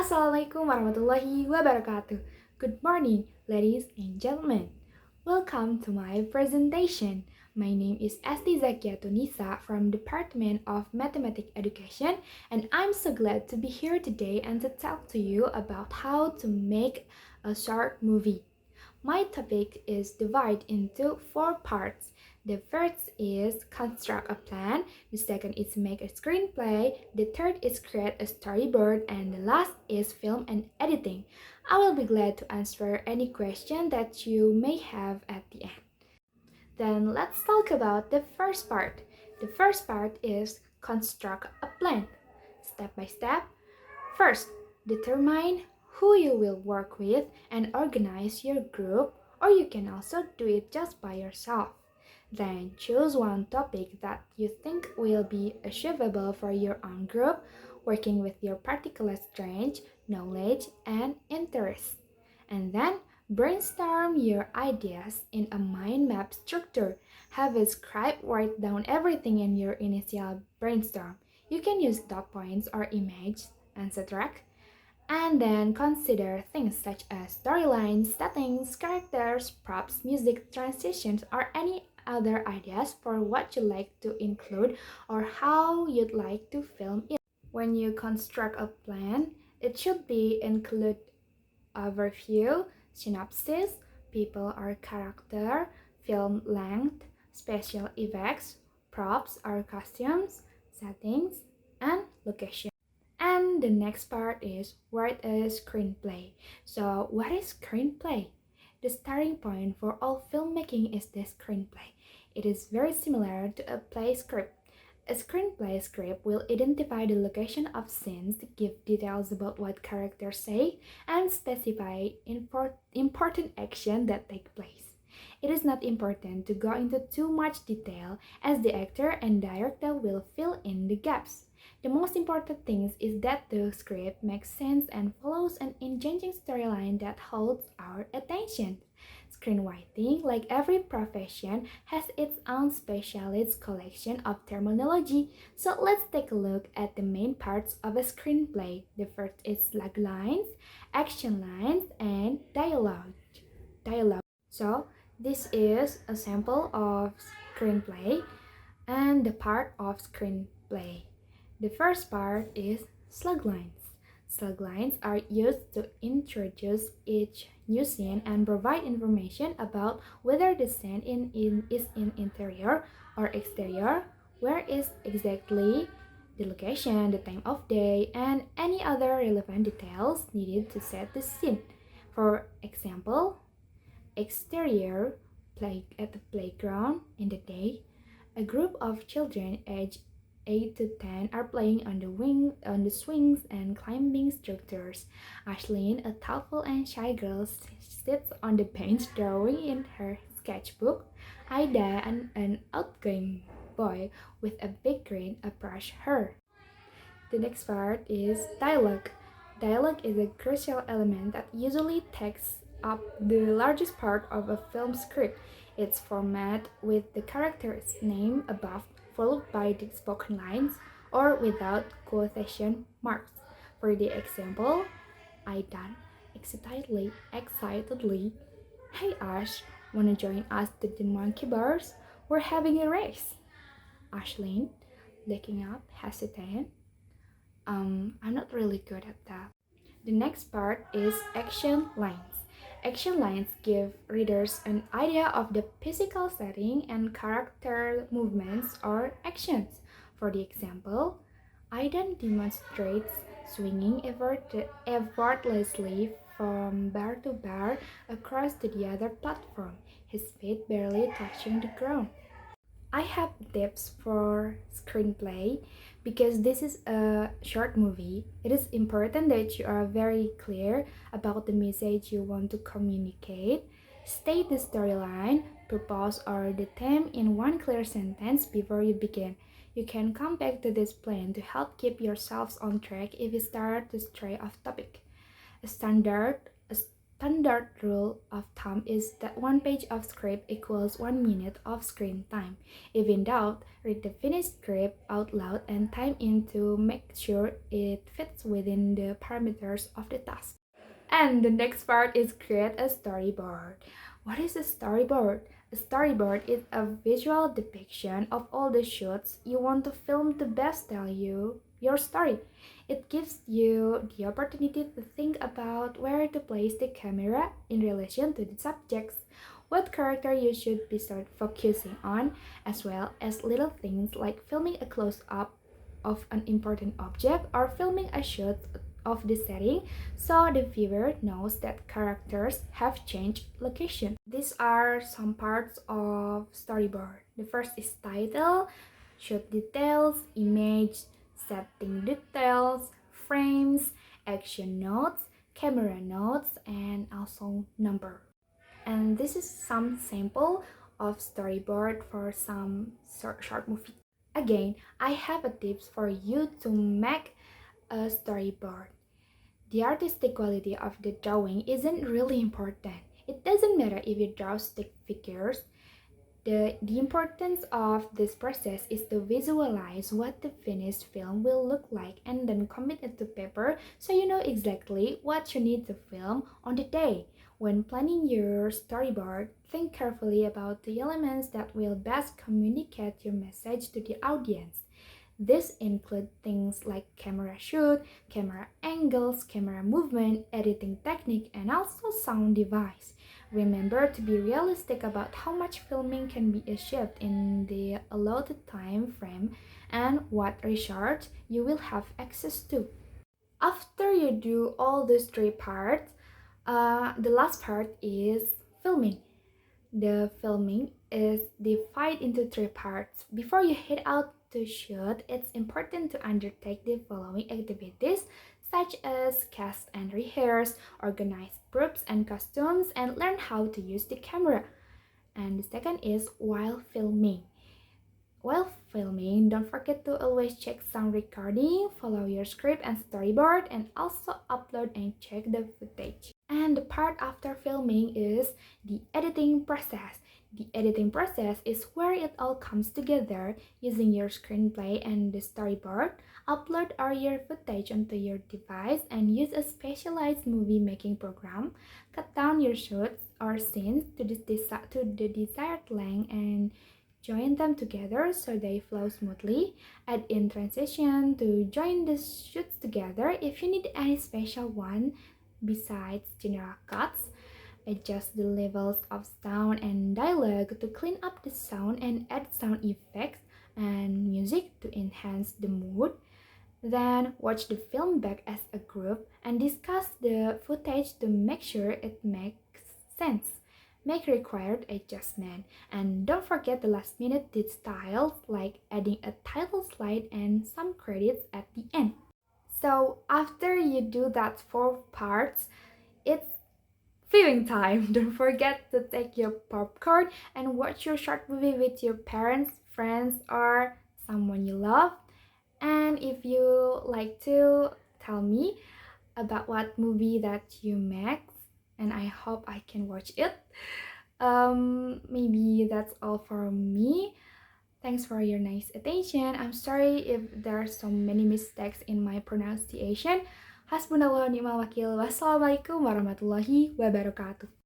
Assalamualaikum warahmatullahi wabarakatuh. Good morning, ladies and gentlemen. Welcome to my presentation. My name is Esti Tunisa from Department of Mathematics Education, and I'm so glad to be here today and to talk to you about how to make a short movie. My topic is divided into four parts. The first is construct a plan, the second is make a screenplay, the third is create a storyboard, and the last is film and editing. I will be glad to answer any question that you may have at the end. Then let's talk about the first part. The first part is construct a plan. Step by step, first, determine who you will work with and organize your group, or you can also do it just by yourself. Then choose one topic that you think will be achievable for your own group, working with your particular strength, knowledge, and interests. And then brainstorm your ideas in a mind map structure. Have a scribe write down everything in your initial brainstorm. You can use dot points or images, etc. And then consider things such as storylines, settings, characters, props, music, transitions, or any other ideas for what you like to include or how you'd like to film it. When you construct a plan, it should be include overview, synopsis, people or character, film length, special effects, props or costumes, settings, and location. And the next part is write a screenplay. So, what is screenplay? The starting point for all filmmaking is the screenplay. It is very similar to a play script. A screenplay script will identify the location of scenes, give details about what characters say, and specify important action that take place. It is not important to go into too much detail as the actor and director will fill in the gaps. The most important thing is that the script makes sense and follows an engaging storyline that holds our attention. Screenwriting, like every profession, has its own specialist collection of terminology. So let's take a look at the main parts of a screenplay. The first is log lines, action lines, and dialogue. So this is a sample of screenplay and the part of screenplay. The first part is slug lines. Slug lines are used to introduce each new scene and provide information about whether the scene is in interior or exterior, where is exactly the location, the time of day, and any other relevant details needed to set the scene. For example, exterior, play at the playground in the day, a group of children aged 8 to 10 are playing on the swings and climbing structures. Ashlyn, a thoughtful and shy girl, sits on the bench drawing in her sketchbook. Ida, an outgoing boy with a big grin, approach her. The next part is dialogue. Dialogue is a crucial element that usually takes up the largest part of a film script. It's formatted with the character's name above, followed by the spoken lines, or without quotation marks. For the example, I done excitedly, "Hey Ash, wanna join us to the monkey bars? We're having a race." Ashlyn, looking up, hesitant. I'm not really good at that. The next part is action lines. Action lines give readers an idea of the physical setting and character movements or actions. For the example, Aidan demonstrates swinging effortlessly from bar to bar across to the other platform, his feet barely touching the ground. I have tips for screenplay because this is a short movie. It is important that you are very clear about the message you want to communicate. State the storyline, purpose, or the theme in one clear sentence before you begin. You can come back to this plan to help keep yourselves on track if you start to stray off topic. A standard standard rule of thumb is that one page of script equals 1 minute of screen time. If in doubt, read the finished script out loud and time in to make sure it fits within the parameters of the task. And the next part is create a storyboard. What is a storyboard? A storyboard is a visual depiction of all the shots you want to film to best tell you your story. It gives you the opportunity to think about where to place the camera in relation to the subjects, what character you should be start focusing on, as well as little things like filming a close-up of an important object or filming a shot of the setting so the viewer knows that characters have changed location. These are some parts of storyboard. The first is title, shot details, image, setting details, frames, action notes, camera notes, and also number. And this is some sample of storyboard for some short movie. Again, I have a tips for you to make a storyboard. The artistic quality of the drawing isn't really important. It doesn't matter if you draw stick figures. The importance of this process is to visualize what the finished film will look like and then commit it to paper so you know exactly what you need to film on the day. When planning your storyboard, think carefully about the elements that will best communicate your message to the audience. This include things like camera shoot, camera angles, camera movement, editing technique, and also sound device. Remember to be realistic about how much filming can be achieved in the allotted time frame and what research you will have access to. After you do all these three parts, the last part is filming. The filming is divided into three parts. Before you head out to shoot, it's important to undertake the following activities such as cast and rehearse, organize props and costumes, and learn how to use the camera. And the second is while filming. While filming, don't forget to always check sound recording, follow your script and storyboard, and also upload and check the footage. And the part after filming is the editing process. The editing process is where it all comes together using your screenplay and the storyboard. Upload all your footage onto your device and use a specialized movie making program. Cut down your shots or scenes to the desired length and join them together so they flow smoothly. Add in transition to join the shoots together if you need any special one besides general cuts. Adjust the levels of sound and dialogue to clean up the sound and add sound effects and music to enhance the mood. Then watch the film back as a group and discuss the footage to make sure it makes sense. Make required adjustment and don't forget the last minute details like adding a title slide and some credits at the end. So after you do that 4 parts, it's viewing time. Don't forget to take your popcorn and watch your short movie with your parents, friends, or someone you love. And if you like to tell me about what movie that you make, and I hope I can watch it. Maybe that's all for me. Thanks for your nice attention. I'm sorry if there are so many mistakes in my pronunciation. Hasbunallah wa ni'mal wakil. Wassalamualaikum warahmatullahi wabarakatuh.